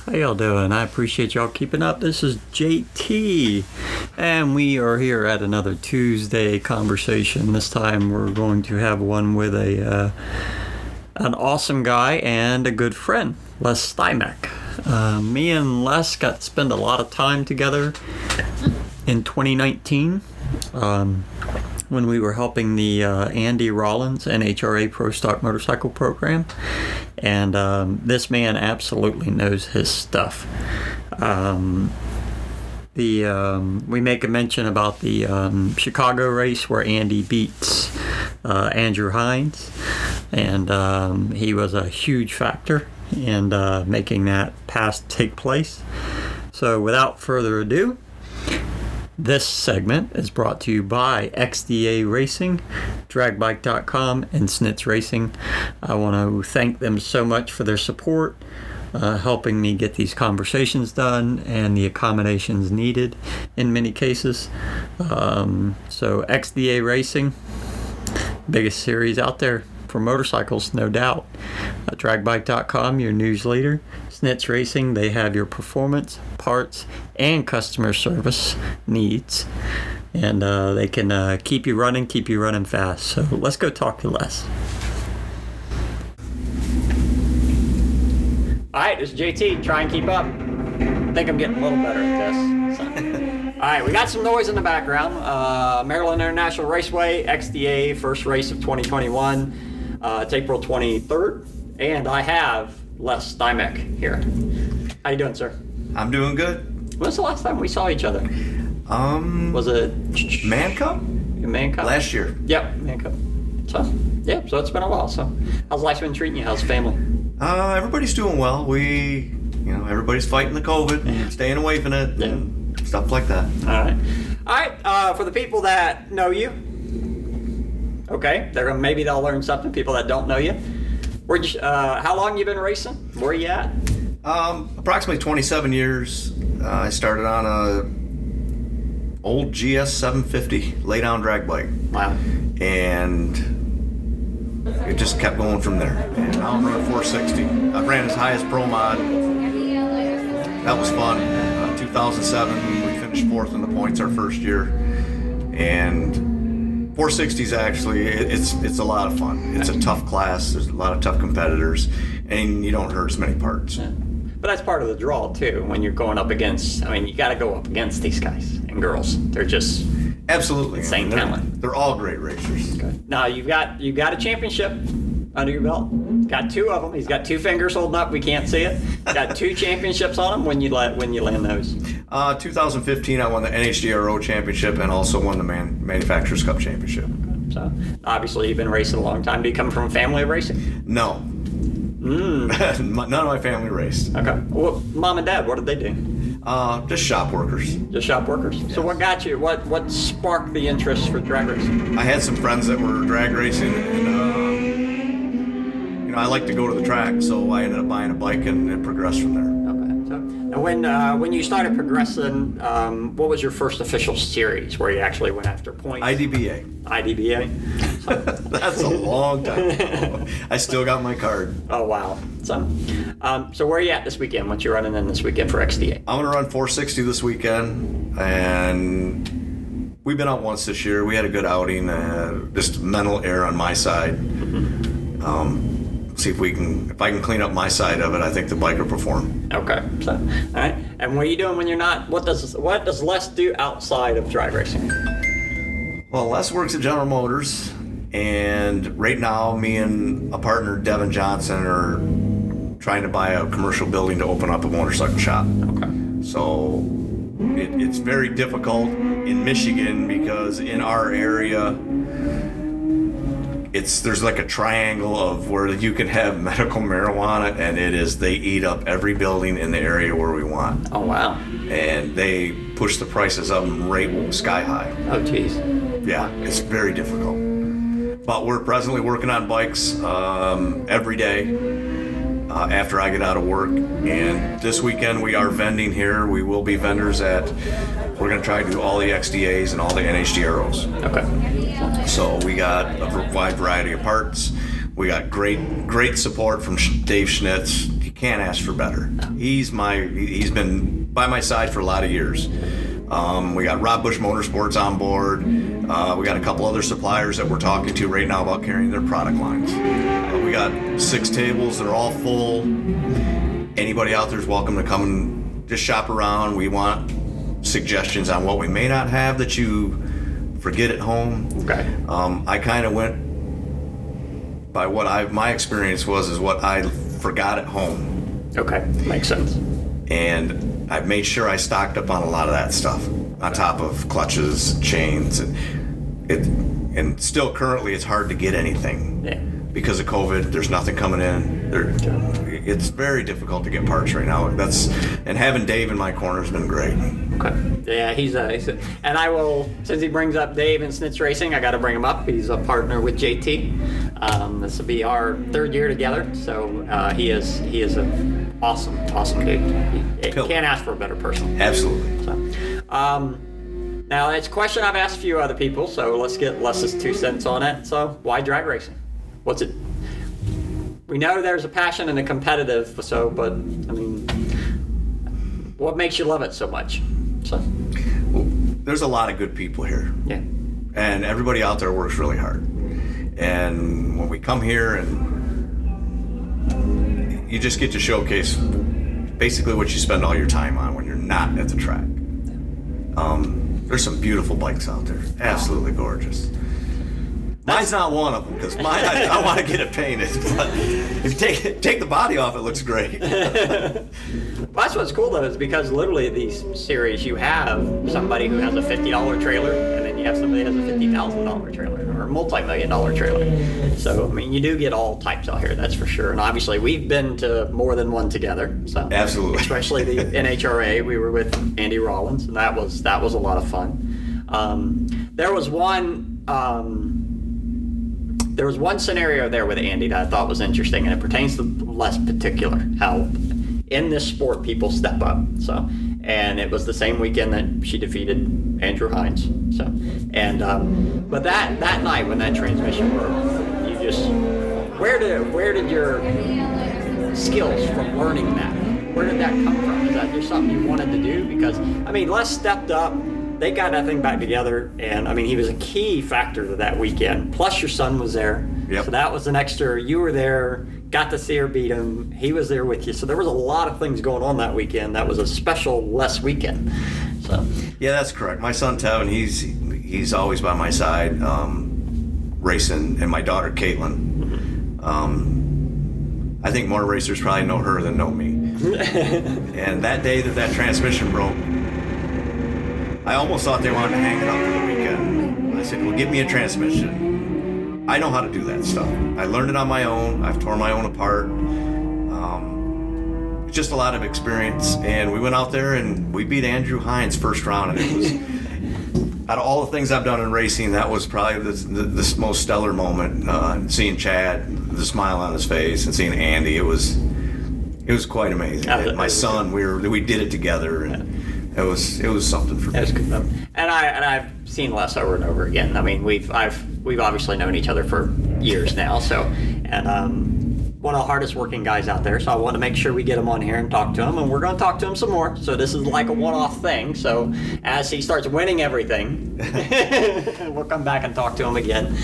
How y'all doing? I appreciate y'all keeping up. This is JT, and we are here at another Tuesday conversation. This time we're going to have one with an awesome guy and a good friend, Les Stimac. Me and Les got to spend a lot of time together in 2019 when we were helping the Andy Rollins NHRA Pro Stock Motorcycle Program. And this man absolutely knows his stuff. We make a mention about the Chicago race where Andy beats Andrew Hines, and he was a huge factor in making that pass take place. So without further ado, this segment is brought to you by XDA Racing, Dragbike.com, and Schnitz Racing. I want to thank them so much for their support, helping me get these conversations done and the accommodations needed in many cases. So XDA Racing, biggest series out there for motorcycles, no doubt. Dragbike.com, your news leader. Schnitz Racing, they have your performance, parts, and customer service needs. And they can keep you running fast. So let's go talk to Les. All right, this is JT. Try and keep up. I think I'm getting a little better at this. So. All right, we got some noise in the background. Maryland International Raceway, XDA, first race of 2021. It's April 23rd, and I have Les Stimac here. How you doing, sir? I'm doing good. When's the last time we saw each other? Was it Man Cup? Man Cup? Last year. Yep, Man Cup. So, yeah, so it's been a while. So, how's life been treating you? How's family? Everybody's doing well. Everybody's fighting the COVID and staying away from it and stuff like that. All right. For the people that know you, okay, maybe they'll learn something. People that don't know you, how long you been racing? Where you at? Approximately 27 years. I started on a old GS 750 lay-down drag bike. Wow. And it just kept going from there. And now I'm running 460. I ran as high as Pro Mod. That was fun. 2007, we finished fourth in the points our first year. And 460s actually, it's a lot of fun. It's a tough class. There's a lot of tough competitors, and you don't hurt as many parts. Yeah. But that's part of the draw too. When you're going up against, you got to go up against these guys and girls. They're just absolutely insane talent. They're all great racers. Okay. Now you've got a championship under your belt. Got two of them. He's got two fingers holding up. We can't see it. Got two championships on him. When you land those? 2015, I won the NHDRO championship and also won the Manufacturers Cup championship. Okay. So obviously you've been racing a long time. Do you come from a family of racing? No. None of my family raced. Okay. Well, mom and dad, what did they do? Just shop workers. Just shop workers. Yes. So what got you? What sparked the interest for drag racing? I had some friends that were drag racing, and I like to go to the track, so I ended up buying a bike, and it progressed from there. Okay. So, and when you started progressing, what was your first official series where you actually went after points? IDBA. That's a long time ago. I still got my card. Oh, wow. So where are you at this weekend? What you running in this weekend for XDA? I'm going to run 460 this weekend, and we've been out once this year. We had a good outing, just mental error on my side. See if I can clean up my side of it. I think the bike will perform. Okay. So, all right. And what are you doing when you're not? What does Les do outside of drag racing? Well, Les works at General Motors, and right now, me and a partner, Devin Johnson, are trying to buy a commercial building to open up a motorcycle shop. Okay. So it's very difficult in Michigan because in our area, there's like a triangle of where you can have medical marijuana, and they eat up every building in the area where we want. Oh, wow. And they push the prices up right sky high. Oh, geez. Yeah, it's very difficult. But we're presently working on bikes every day after I get out of work. And this weekend we are vending here. We will be vendors we're going to try to do all the XDAs and all the NHDROs. Okay. So we got a wide variety of parts. We got great support from Dave Schnitz. He can't ask for better. He's been by my side for a lot of years. We got Rob Bush Motorsports on board. We got a couple other suppliers that we're talking to right now about carrying their product lines. We got 6 tables. They're all full. Anybody out there is welcome to come and just shop around. We want suggestions on what we may not have that you forget at home. Okay. I kind of went by what my experience is what I forgot at home. Okay, makes sense. And I've made sure I stocked up on a lot of that stuff, on top of clutches, chains, and still currently it's hard to get anything. Yeah. Because of COVID, there's nothing coming in. It's very difficult to get parts right now. And having Dave in my corner has been great. Okay. Yeah, he's and I will, since he brings up Dave and Schnitz Racing, I got to bring him up. He's a partner with JT. This will be our 3rd year together. So he is an awesome dude. You can't ask for a better person. Absolutely. So, now it's a question I've asked a few other people. So let's get Les's 2 cents on it. So why drag racing? What's it? We know there's a passion and a competitive, but I mean, what makes you love it so much? Well, there's a lot of good people here. Yeah. And everybody out there works really hard. And when we come here and you just get to showcase basically what you spend all your time on when you're not at the track. There's some beautiful bikes out there. Absolutely gorgeous. Mine's not one of them, because mine, I want to get it painted. But if you take the body off, it looks great. Well, that's what's cool, though, is because literally these series, you have somebody who has a $50 trailer, and then you have somebody who has a $50,000 trailer, or a multi-million-dollar trailer. So, I mean, you do get all types out here, that's for sure. And obviously, we've been to more than one together. So absolutely. Especially the NHRA, we were with Andy Rollins, and that was a lot of fun. There was one scenario there with Andy that I thought was interesting, and it pertains to less particular, how in this sport people step up. So, and it was the same weekend that she defeated Andrew Hines. So, and but that night when that transmission broke, you just where did your skills from learning that? Where did that come from? Is that just something you wanted to do? Because I mean, Les stepped up. They got that thing back together, and I mean, he was a key factor to that weekend. Plus, your son was there, yep. So that was an extra. You were there, got to see her beat him. He was there with you, so there was a lot of things going on that weekend. That was a special Les weekend. So yeah, that's correct. My son Tevin, he's always by my side, racing, and my daughter Caitlin. I think more racers probably know her than know me. And that day that transmission broke, I almost thought they wanted to hang it up for the weekend. I said, well, give me a transmission. I know how to do that stuff. I learned it on my own. I've torn my own apart. It's just a lot of experience. And we went out there and we beat Andrew Hines first round. And it was, out of all the things I've done in racing, that was probably the most stellar moment. Seeing Chad, the smile on his face, and seeing Andy, it was quite amazing. My son, we did it together. And It was something for me. It was good. And I've seen Les over and over again. I mean, we've obviously known each other for years now. So, and one of the hardest working guys out there. So I want to make sure we get him on here and talk to him, and we're going to talk to him some more. So this is like a one-off thing. So as he starts winning everything, we'll come back and talk to him again.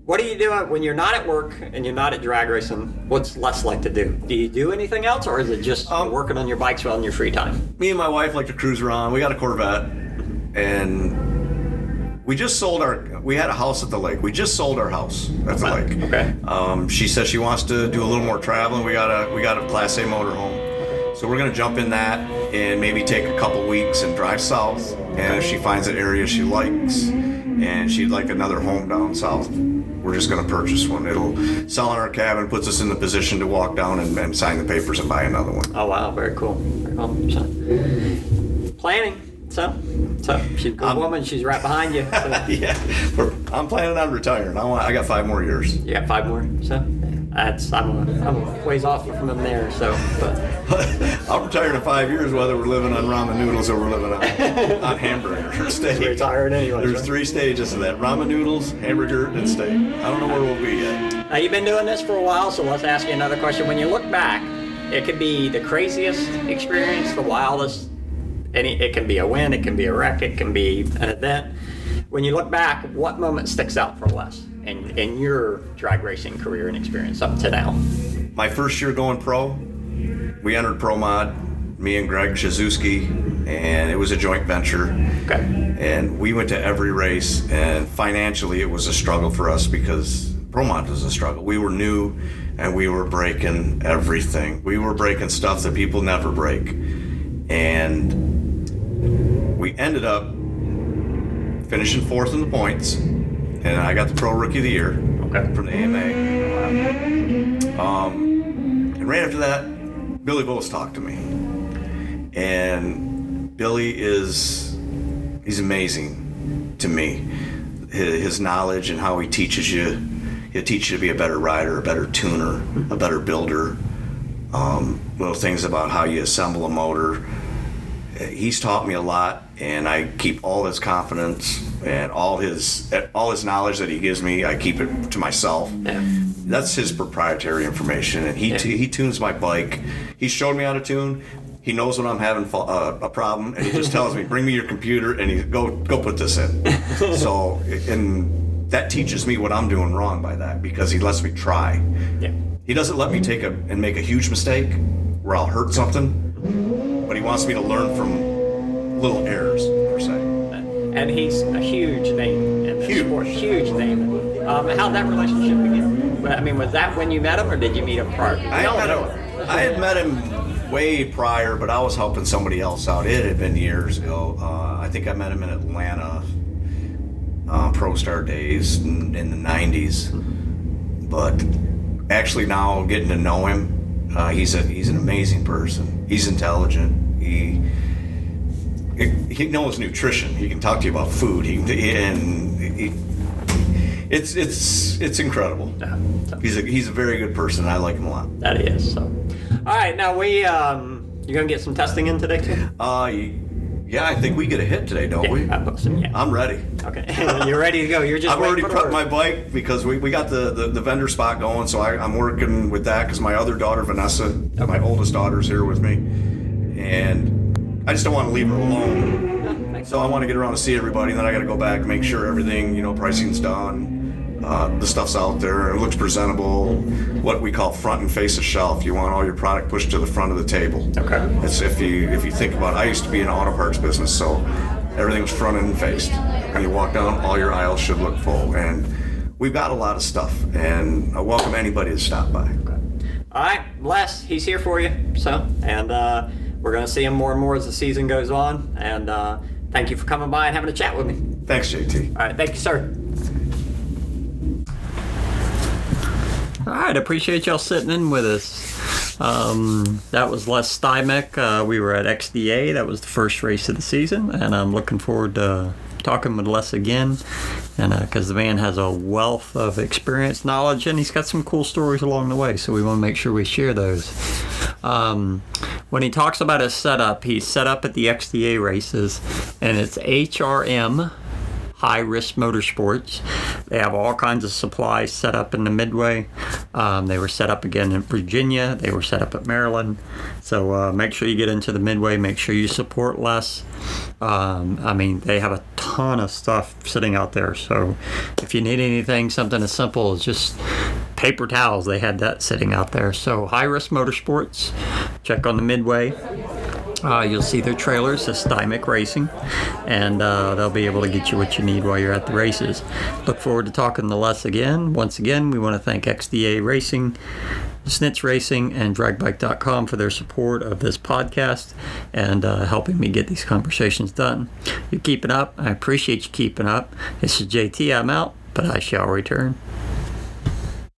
What do you do when you're not at work and you're not at drag racing? What's Les like to do? Do you do anything else, or is it just working on your bikes while in your free time? Me and my wife like to cruise around. We got a Corvette, and we just sold we had a house at the lake. We just sold our house at the lake. Okay. She says she wants to do a little more traveling. We got a Class A motorhome. So we're going to jump in that and maybe take a couple weeks and drive south. And if she finds an area she likes and she'd like another home down south, we're just going to purchase one. It'll sell in our cabin, puts us in the position to walk down and sign the papers and buy another one. Oh, wow. Very cool. Very cool. So, planning. So she's a good woman. She's right behind you. So. Yeah. I'm planning on retiring. I got 5 more years. You got 5 more? So I'm a ways off from them there. So, but I'll retire in 5 years, whether we're living on ramen noodles or we're living on hamburger or steak. Retired anyway. There's 3 stages of that: ramen noodles, hamburger, and steak. I don't know where we'll be yet. Now, you've been doing this for a while, so let's ask you another question. When you look back, it could be the craziest experience, the wildest. It can be a win, it can be a wreck, it can be an event. When you look back, what moment sticks out for Les in your drag racing career and experience up to now? My first year going pro, we entered Pro Mod, me and Greg Shizuski, and it was a joint venture. Okay. And we went to every race, and financially it was a struggle for us because Pro Mod was a struggle. We were new, and we were breaking everything. We were breaking stuff that people never break. And we ended up finishing 4th in the points, and I got the Pro Rookie of the Year from the AMA. And right after that, Billy Bowles talked to me. And Billy he's amazing to me. His knowledge and how he teaches you. He'll teach you to be a better rider, a better tuner, a better builder. Little things about how you assemble a motor. He's taught me a lot, and I keep all his confidence and all his knowledge that he gives me. I keep it to myself. Yeah. That's his proprietary information, and he tunes my bike. He showed me how to tune. He knows when I'm having a problem, and he just tells me, "Bring me your computer," and he go put this in. So, and that teaches me what I'm doing wrong by that, because he lets me try. Yeah. He doesn't let me make a huge mistake where I'll hurt something. But he wants me to learn from little errors, per se. And he's a huge name in this sport. Huge name. How'd that relationship begin? I mean, was that when you met him, or did you meet him prior? I had met him way prior, but I was helping somebody else out. It had been years ago. I think I met him in Atlanta, Pro Star days in the 90s. But actually now getting to know him, he's an amazing person. He's intelligent. He knows nutrition. He can talk to you about food. It's incredible. Yeah. He's a very good person. I like him a lot. That he is. So, all right. Now you're gonna get some testing in today too. Yeah, I think we get a hit today, don't we? Yeah. I'm ready. Okay. You're ready to go. You're just. I've already prepped my bike because we got the vendor spot going, so I'm working with that because my other daughter, Vanessa, my oldest daughter's here with me, and I just don't want to leave her alone. So I want to get around to see everybody, and then I got to go back and make sure everything, pricing's done. The stuff's out there. It looks presentable. What we call front and face of shelf. You want all your product pushed to the front of the table. Okay. It's if you think about it, I used to be in an auto parts business, so everything was front and faced. And you walk down, all your aisles should look full. And we've got a lot of stuff, and I welcome anybody to stop by. Okay. All right, Les, he's here for you. So, and we're going to see him more and more as the season goes on. And thank you for coming by and having a chat with me. Thanks, JT. All right, thank you, sir. All right, appreciate y'all sitting in with us. That was Les Stimac. We were at XDA. That was the first race of the season, and I'm looking forward to talking with Les again, and because the man has a wealth of experience, knowledge, and he's got some cool stories along the way, so we want to make sure we share those. When he talks about his setup, he's set up at the XDA races, and it's HRM, High Risk Motorsports. They have all kinds of supplies set up in the Midway. They were set up again in Virginia. They were set up at Maryland. So make sure you get into the Midway. Make sure you support Les. They have a ton of stuff sitting out there. So if you need anything, something as simple as just paper towels, they had that sitting out there. So High Risk Motorsports, check on the Midway. You'll see their trailers, the Stimac Racing, and they'll be able to get you what you need while you're at the races. Look forward to talking to Les again. Once again, we want to thank XDA Racing, Schnitz Racing, and DragBike.com for their support of this podcast and helping me get these conversations done. You're keeping up. I appreciate you keeping up. This is JT. I'm out, but I shall return.